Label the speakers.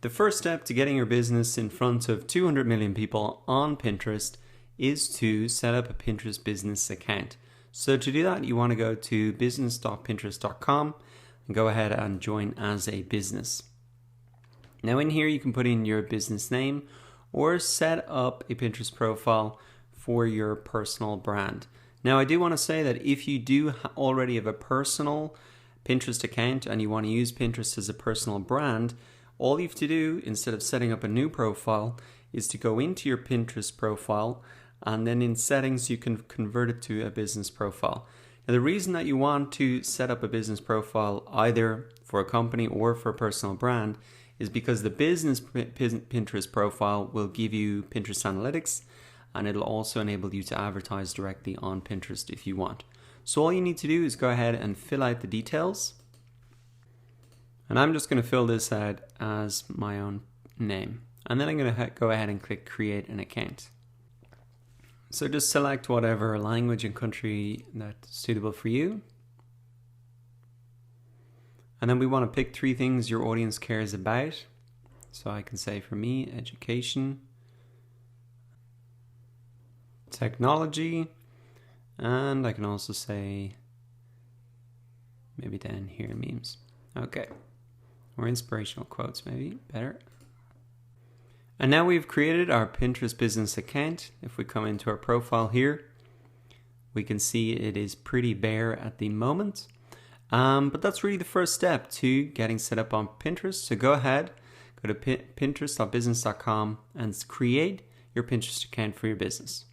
Speaker 1: The first step to getting your business in front of 200 million people on Pinterest is to set up a Pinterest business account. So to do that, you want to go to business.pinterest.com and go ahead and join as a business. Now in here, you can put in your business name or set up a Pinterest profile for your personal brand. Now I do want to say that if you do already have a personal Pinterest account and you want to use Pinterest as a personal brand, all you have to do instead of setting up a new profile is to go into your Pinterest profile, and then in settings you can convert it to a business profile. Now the reason that you want to set up a business profile either for a company or for a personal brand is because the business Pinterest profile will give you Pinterest analytics, and it'll also enable you to advertise directly on Pinterest if you want. So all you need to do is go ahead and fill out the details. And I'm just going to fill this out as my own name. And then I'm going to go ahead and click create an account. So just select whatever language and country that's suitable for you. And then we want to pick 3 things your audience cares about. So I can say for me, education, technology, and I can also say maybe down here memes. Okay. Or inspirational quotes, maybe better. And now we've created our Pinterest business account. If we come into our profile here, we can see it is pretty bare at the moment. But that's really the first step to getting set up on Pinterest. So go ahead, go to pinterest.business.com and create your Pinterest account for your business.